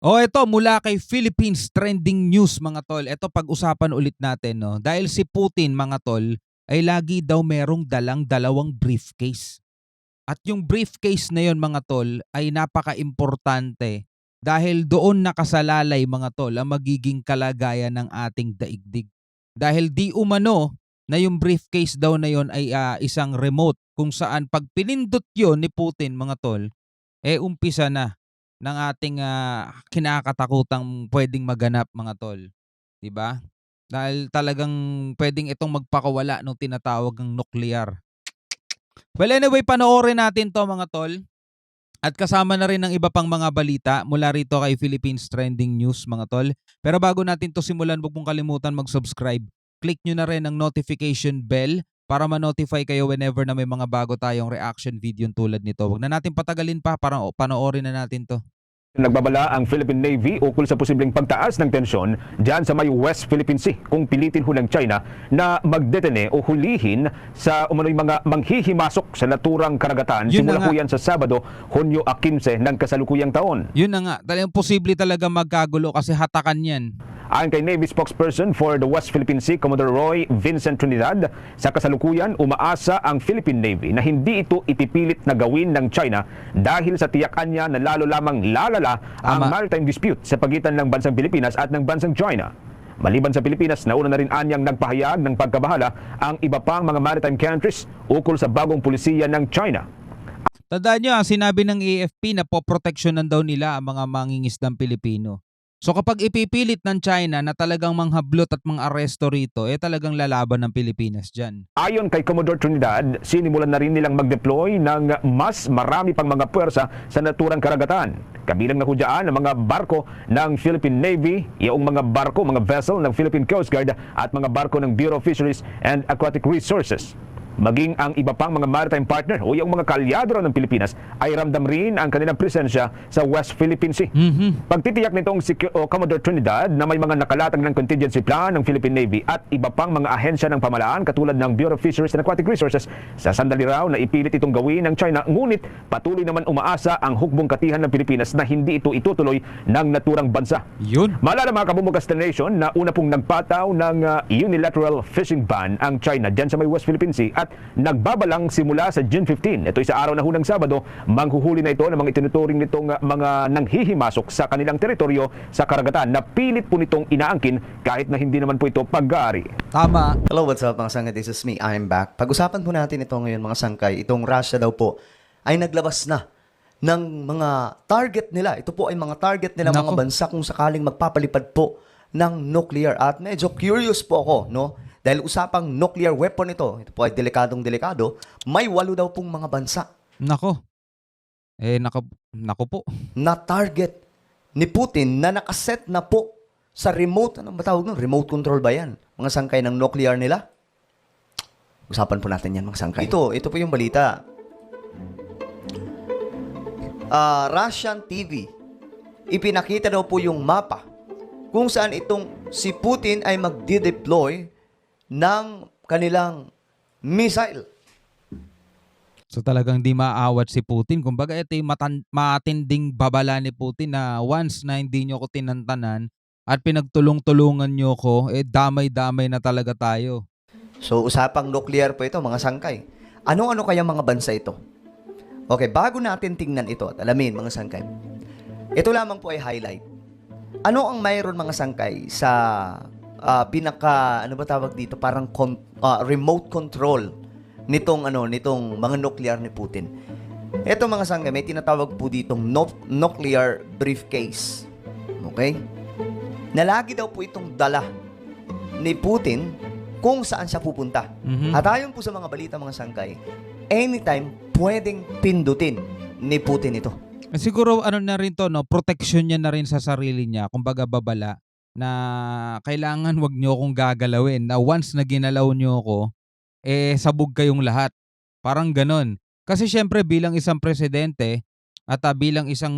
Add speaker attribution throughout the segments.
Speaker 1: Ito mula kay Philippines Trending News mga tol. Ito pag-usapan ulit natin, no. Dahil si Putin mga tol ay lagi daw merong dalang dalawang briefcase. At yung briefcase na yon mga tol ay napaka-importante dahil doon nakasalalay mga tol ang magiging kalagayan ng ating daigdig. Dahil di umano na yung briefcase daw na yon ay isang remote kung saan pag pinindot yon ni Putin mga tol, umpisa na ng ating kinakatakutang pwedeng maganap mga tol, 'di ba? Dahil talagang pwedeng itong magpakawala ng tinatawag ng nuclear. Well, anyway, panoorin natin 'to mga tol at kasama na rin ng iba pang mga balita mula rito kay Philippines Trending News mga tol. Pero bago natin 'to simulan, huwag mong kalimutan mag-subscribe. Click nyo na rin ang notification bell para ma-notify kayo whenever na may mga bago tayong reaction video tulad nito. Huwag na natin patagalin pa, para panoorin na natin 'to.
Speaker 2: Nagbabala ang Philippine Navy ukol sa posibleng pagtaas ng tensyon dyan sa may West Philippine Sea kung pilitin ho ng China na magdetene o hulihin sa umano'y mga manghihimasok sa naturang karagatan. Simula ho yan sa Sabado, Hunyo 15 ng kasalukuyang taon.
Speaker 1: Yun na nga, talagang posible talaga magkagulo kasi hatakan yan.
Speaker 2: Ayon kay Navy spokesperson for the West Philippine Sea, Commodore Roy Vincent Trinidad, sa kasalukuyan umaasa ang Philippine Navy na hindi ito ipipilit na gawin ng China dahil sa tiyakan niya na lalo lamang lalala ang maritime dispute sa pagitan ng bansang Pilipinas at ng bansang China. Maliban sa Pilipinas, nauna na rin anyang nagpahayag ng pagkabahala ang iba pang mga maritime countries ukol sa bagong pulisiya ng China.
Speaker 1: Tandaan nyo, sinabi ng AFP na poproteksyonan daw nila ang mga mangingisdang Pilipino. So kapag ipipilit ng China na talagang manghablot at mang-aresto rito, talagang lalaban ng Pilipinas dyan.
Speaker 2: Ayon kay Commodore Trinidad, sinimulan na rin nilang mag-deploy ng mas marami pang mga puwersa sa naturang karagatan. Kabilang na ho dyan ang mga barko ng Philippine Navy, yung mga barko, mga vessel ng Philippine Coast Guard at mga barko ng Bureau of Fisheries and Aquatic Resources. Maging ang iba pang mga maritime partner o yung mga kaalyado ng Pilipinas ay ramdam rin ang kanilang presensya sa West Philippine Sea. Pagtitiyak nitong si Commodore Trinidad na may mga nakalatag ng contingency plan ng Philippine Navy at iba pang mga ahensya ng pamahalaan katulad ng Bureau of Fisheries and Aquatic Resources, sa sandali raw na ipilit itong gawin ng China, ngunit patuloy naman umaasa ang hukbong katihan ng Pilipinas na hindi ito itutuloy ng naturang bansa.
Speaker 1: Yun.
Speaker 2: Maalala mga kabumukas na nation na una pong nagpataw ng unilateral fishing ban ang China dyan sa may West Philippine Sea at nagbabalang simula sa June 15. Ito ay sa araw na hunang Sabado, manghuhuli na ito ng mga itinuturing nitong mga nanghihimasok sa kanilang teritoryo sa karagatan na pilit po nitong inaangkin kahit na hindi naman po ito pag-aari.
Speaker 1: Tama.
Speaker 3: Hello, what's up mga sangkay? This is me, I'm back. Pag-usapan po natin ito ngayon mga sangkay. Itong Russia daw po ay naglabas na ng mga target nila. Ito po ay mga target nila mga bansa kung sakaling magpapalipad po ng nuclear. At medyo curious po ako, no? Dahil usapang nuclear weapon ito po ay delikadong-delikado, may 8 daw pong mga bansa.
Speaker 1: Nako. Nako po.
Speaker 3: Na target ni Putin na nakaset na po sa remote, ano ba tawag nun? Remote control ba yan? Mga sangkay ng nuclear nila? Usapan po natin yan mga sangkay. Ito po yung balita. Russian TV, ipinakita daw po yung mapa kung saan itong si Putin ay magdi-deploy ng kanilang missile.
Speaker 1: So talagang di maaawat si Putin. Kumbaga ito yung matinding babala ni Putin na once na hindi nyo ko tinantanan at pinagtulong-tulungan nyo ko, damay-damay na talaga tayo.
Speaker 3: So usapang nuclear po ito mga sangkay. Ano-ano kaya mga bansa ito? Okay, bago natin tingnan ito at alamin mga sangkay, ito lamang po ay highlight. Ano ang mayroon mga sangkay sa ano ba tawag dito, parang remote control nitong mga nuclear ni Putin. Ito mga sangkay, may tinatawag po ditong nuclear briefcase. Okay? Na lagi daw po itong dala ni Putin kung saan siya pupunta. At ayon po sa mga balita mga sangkay, anytime pwedeng pindutin ni Putin ito.
Speaker 1: Siguro na rin to, no, protection niya na rin sa sarili niya, kumbaga babala na kailangan wag nyo akong gagalawin, na once na ginalaw nyo ako, sabog kayong lahat. Parang ganon. Kasi syempre bilang isang presidente at bilang isang,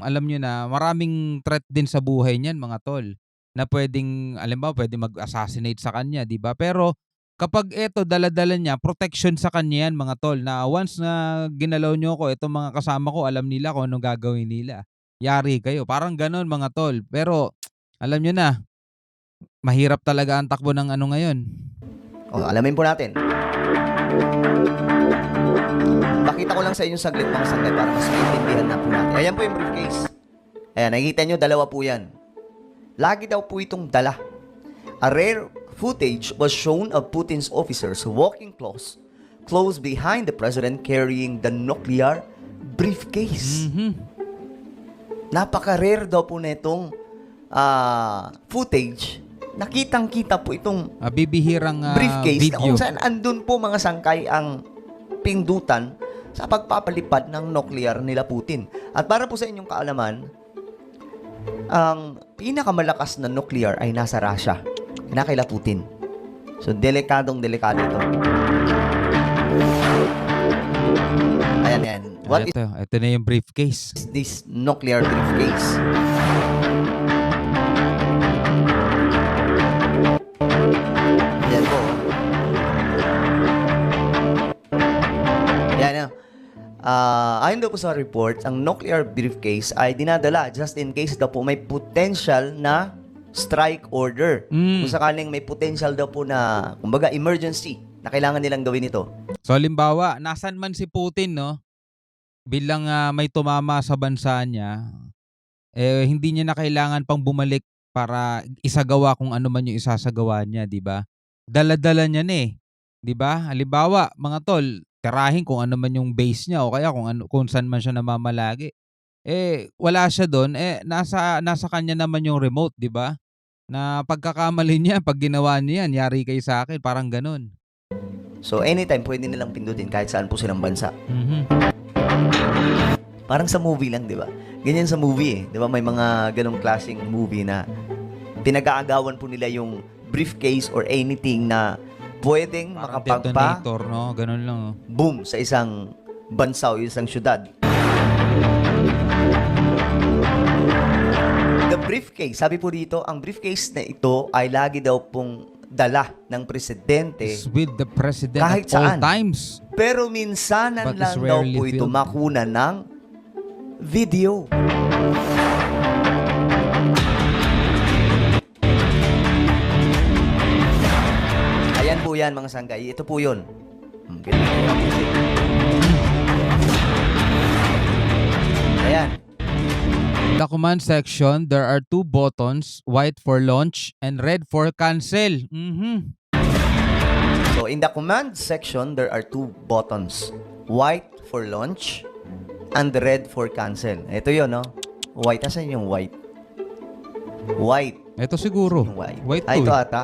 Speaker 1: alam nyo na, maraming threat din sa buhay niyan mga tol, na pwedeng, alam ba, pwedeng mag-assassinate sa kanya, di ba? Pero kapag dala-dala niya, protection sa kanya yan mga tol, na once na ginalaw nyo ako, itong mga kasama ko, alam nila kung anong gagawin nila. yari kayo. Parang gano'n mga tol. Pero alam nyo na, mahirap talaga ang takbo ng ano ngayon.
Speaker 3: O, alamin po natin. Pakita ko lang sa inyo saglit mga sangkay para mas maintindihan na po natin. Ayan po yung briefcase. Ayan, nakikita nyo, dalawa po yan. Lagi daw po itong dala. A rare footage was shown of Putin's officers walking close behind the president carrying the nuclear briefcase. Napaka-rare daw po na itong footage. Nakitang-kita po itong
Speaker 1: Bibihirang
Speaker 3: briefcase na
Speaker 1: video.
Speaker 3: kung saan andun po mga sangkay ang pindutan sa pagpapalipad ng nuclear nila Putin. At para po sa inyong kaalaman, ang pinakamalakas na nuclear ay nasa Russia. Na kaila Putin. So, delikadong-delikado ito. Ayan, yan. What is
Speaker 1: Ito na yung briefcase.
Speaker 3: this nuclear briefcase? Yan po. Yan na. Ayon daw po sa report, ang nuclear briefcase ay dinadala just in case daw po may potential na strike order. Kung sakaling may potential daw po na, kumbaga, emergency na kailangan nilang gawin ito.
Speaker 1: So halimbawa, nasan man si Putin, no? Bilang may tumama sa bansa niya, hindi niya na kailangan pang bumalik para isagawa kung ano man yung isasagawa niya, di ba? Dala-dala niya na 'di ba? Halimbawa, mga tol, tirahin kung ano man yung base niya o kaya kung saan man siya namamalagi. Wala siya doon, nasa kanya naman yung remote, di ba? Na pagkakamali niya, pag ginawa niya yan, yari kayo sa akin, parang ganun.
Speaker 3: So, anytime, pwede nilang pindutin kahit saan po silang bansa. Parang sa movie lang, di ba? Ganyan sa movie eh. Di ba? May mga ganong klaseng movie na pinag-aagawan po nila yung briefcase or anything na pwedeng
Speaker 1: Parang
Speaker 3: makapagpa
Speaker 1: detonator, no? Ganun lang. Oh.
Speaker 3: boom sa isang bansa o isang syudad. The briefcase, sabi po dito, ang briefcase na ito ay lagi daw pong dala ng presidente.
Speaker 1: Is with the president
Speaker 3: Kahit
Speaker 1: at all
Speaker 3: saan.
Speaker 1: times.
Speaker 3: Pero minsanan
Speaker 1: But is
Speaker 3: lang daw
Speaker 1: rarely
Speaker 3: po ito
Speaker 1: filmed.
Speaker 3: makuna ng video. Ayan po yan mga sanggay. Ito po yun. Ayan.
Speaker 1: In the command section, there are two buttons, white for launch and red for cancel.
Speaker 3: So in the command section, there are two buttons. White for launch and red for cancel. Ito yun, no? White. Asan yung white? White.
Speaker 1: Ito siguro.
Speaker 3: Yung white.
Speaker 1: White to
Speaker 3: Ito
Speaker 1: eh.
Speaker 3: ata.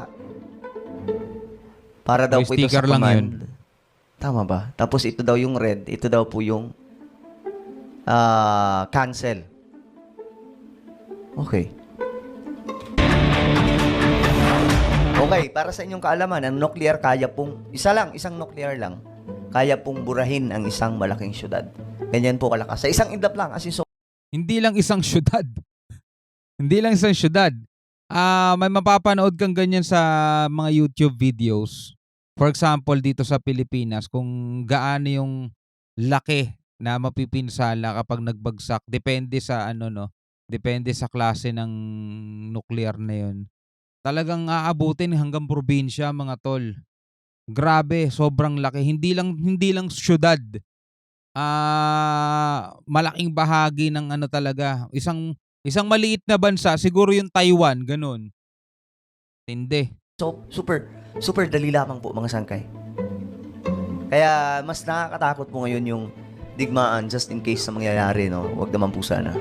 Speaker 3: Para daw
Speaker 1: May
Speaker 3: po ito sa
Speaker 1: sticker lang
Speaker 3: command.
Speaker 1: yun.
Speaker 3: Tama ba? Tapos ito daw yung red. Ito daw po yung cancel. Okay. Okay, para sa inyong kaalaman, ang nuclear kaya pong, isang nuclear lang, kaya pong burahin ang isang malaking syudad. Ganyan po kalakas. Sa isang iglap lang, as in, so,
Speaker 1: Hindi lang isang syudad. Hindi lang isang syudad. May mapapanood kang ganyan sa mga YouTube videos. For example, dito sa Pilipinas, kung gaano yung laki na mapipinsala kapag nagbagsak, depende sa depende sa klase ng nuclear na yun. Talagang aabutin hanggang probinsya, mga tol. Grabe, sobrang laki. Hindi lang syudad. Malaking bahagi ng talaga. Isang maliit na bansa, siguro yung Taiwan, ganun. Tindi.
Speaker 3: super dali lamang po mga sangkay. Kaya mas nakakatakot po ngayon yung digmaan just in case na mangyayari, no? Huwag naman po sana.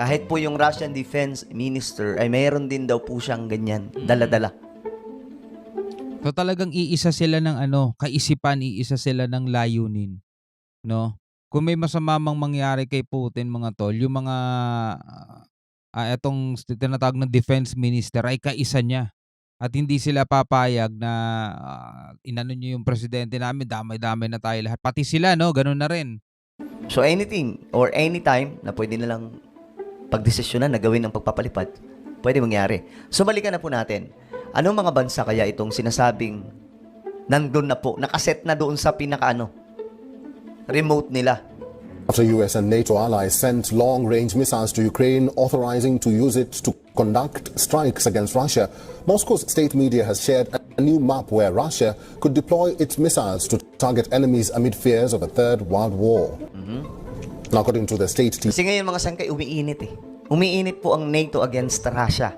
Speaker 3: Kahit po yung Russian Defense Minister ay mayroon din daw po siyang ganyan, dala-dala.
Speaker 1: So talagang iisa sila ng kaisipan, iisa sila ng layunin, no? Kung may masama mang mangyari kay Putin, mga tol, yung mga etong tinatawag ng defense minister ay kaisa niya. At hindi sila papayag na inano niyo yung presidente namin, damay-damay na tayo lahat. Pati sila, no? Ganun na rin.
Speaker 3: So anything or anytime na pwede nilang pagdesisyonan na gawin ng pagpapalipad, pwede mangyari. So balikan na po natin. Anong mga bansa kaya itong sinasabing nandun na po. Nakaset na doon sa remote nila.
Speaker 4: After US and NATO allies sent long-range missiles to Ukraine, authorizing to use it to conduct strikes against Russia, Moscow's state media has shared a new map where Russia could deploy its missiles to target enemies amid fears of a third world war. Now, according to the state TV,
Speaker 3: Kasi ngayon mga sangkay, umiinit eh. Umiinit po ang NATO against Russia.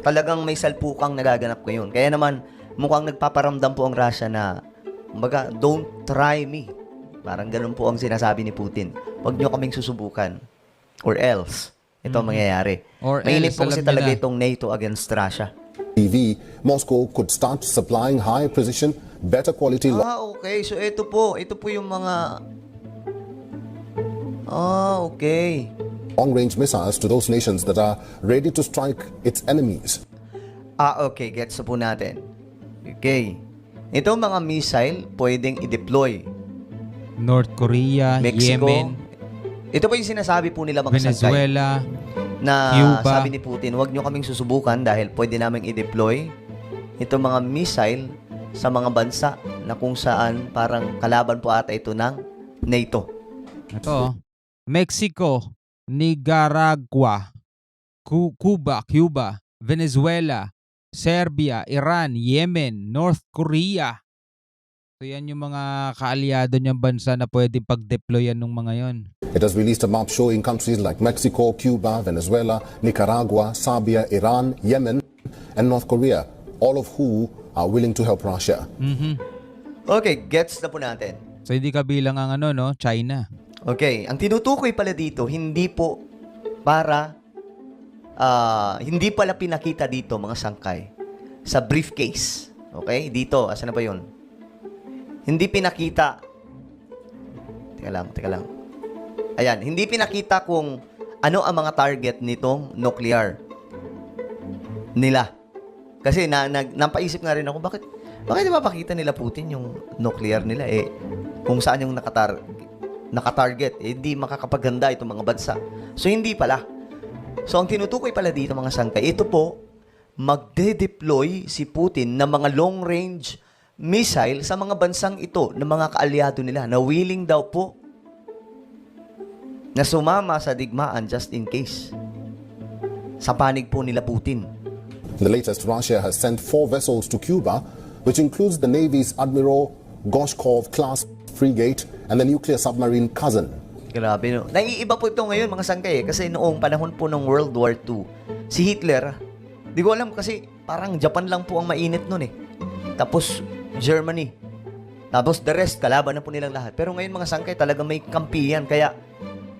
Speaker 3: Talagang may salpukang nagaganap ngayon. Kaya naman, mukhang nagpaparamdam po ang Russia na, kumbaga, don't try me. Parang ganun po ang sinasabi ni Putin. Huwag nyo kaming susubukan. Or else, ito ang mangyayari.
Speaker 1: Or
Speaker 3: Mainit
Speaker 1: else,
Speaker 3: po kasi
Speaker 1: alam nyo
Speaker 3: talaga
Speaker 1: na.
Speaker 3: itong NATO against Russia.
Speaker 4: Moscow could start supplying high precision, better quality
Speaker 3: Okay. So, ito po yung mga... okay.
Speaker 4: long-range missiles to those nations that are ready to strike its enemies.
Speaker 3: Okay. Gets po natin. Okay. Ito mga missile, pwedeng i-deploy.
Speaker 1: North Korea,
Speaker 3: Mexico.
Speaker 1: Yemen,
Speaker 3: Ito po yung sinasabi po nila mga sangkay.
Speaker 1: Venezuela,
Speaker 3: Na
Speaker 1: Cuba.
Speaker 3: sabi ni Putin, huwag nyo kaming susubukan dahil pwede naming i-deploy ito mga missile sa mga bansa na kung saan parang kalaban po ata ito ng NATO.
Speaker 1: ito, Mexico, Nicaragua, Cuba, Venezuela, Serbia, Iran, Yemen, North Korea. So yan yung mga kaalyado niyang bansa na pwedeng pag-deployan ng mga yon.
Speaker 4: It has released a map showing countries like Mexico, Cuba, Venezuela, Nicaragua, Serbia, Iran, Yemen, and North Korea, all of who are willing to help Russia.
Speaker 3: Okay, gets na po natin.
Speaker 1: So hindi kabilang ang China.
Speaker 3: Okay, ang tinutukoy pala dito, hindi po para, hindi pala pinakita dito mga sangkay sa briefcase. Okay, dito, asan na ba yun? Hindi pinakita. Teka lang. Ayan, hindi pinakita kung ano ang mga target nitong nuclear nila. Kasi napaisip nga rin ako, bakit mapakita nila Putin yung nuclear nila kung saan yung nakatarget, hindi makakapaganda itong mga bansa. So, hindi pala. So, ang tinutukoy pala dito mga sangkay, ito po, magde-deploy si Putin ng mga long-range missile sa mga bansang ito ng mga kaalyado nila na willing daw po na sumama sa digmaan just in case. Sa panig po nila Putin.
Speaker 4: The latest, Russia has sent 4 vessels to Cuba, which includes the Navy's Admiral Gorshkov-class frigate and the nuclear submarine Cousin.
Speaker 3: Grabe, no? Naiiba po ito ngayon, mga sangkay, kasi noong panahon po ng World War II, si Hitler, di ko alam kasi parang Japan lang po ang mainit nun Tapos, Germany. Tapos, the rest, kalaban na po nilang lahat. Pero ngayon, mga sangkay, talaga may kampiyan. Kaya,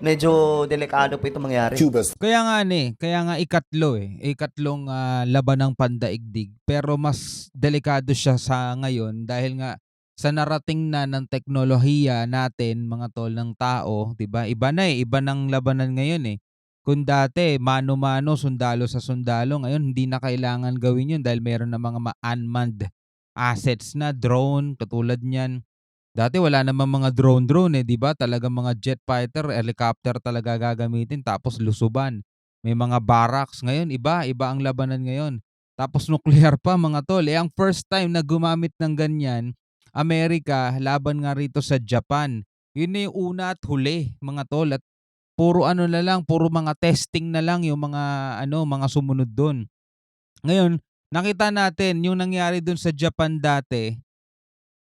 Speaker 3: medyo delikado po ito mangyari.
Speaker 4: Cuba's
Speaker 1: Kaya nga ikatlong labanang pandaigdig. Pero mas delikado siya sa ngayon dahil nga sa narating na ng teknolohiya natin, mga tol, ng tao, 'di ba? Iba ng labanan ngayon Kung dati mano-mano, sundalo sa sundalo, ngayon hindi na kailangan gawin 'yun dahil meron na mga unmanned assets na drone katulad niyan. Dati wala namang mga drone 'di ba? Talagang mga jet fighter, helicopter talaga gagamitin tapos lusuban. May mga barracks ngayon, iba ang labanan ngayon. Tapos nuclear pa mga tol. Ang first time na gumamit ng ganyan, Amerika, laban nga rito sa Japan. Yun na yung una at huli, mga tol. At puro puro mga testing na lang yung mga sumunod doon. Ngayon, nakita natin yung nangyari doon sa Japan dati.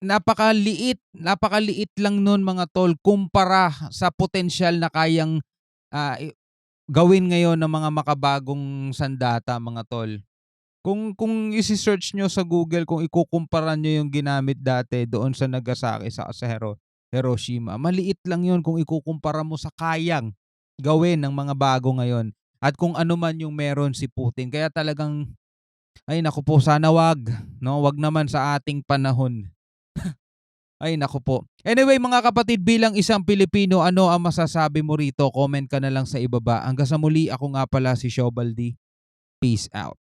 Speaker 1: Napakaliit lang noon mga tol kumpara sa potensyal na kayang gawin ngayon ng mga makabagong sandata mga tol. Kung isi-search nyo sa Google, kung ikukumpara nyo yung ginamit dati doon sa Nagasaki sa Hiroshima, maliit lang yun kung ikukumpara mo sa kayang gawin ng mga bago ngayon. At kung ano man yung meron si Putin. Kaya talagang, ay naku po, sana wag naman sa ating panahon. Ay naku po. Anyway mga kapatid, bilang isang Pilipino, ano ang masasabi mo rito? Comment ka na lang sa ibaba. Hanggang sa muli, ako nga pala si Shobaldi. Peace out.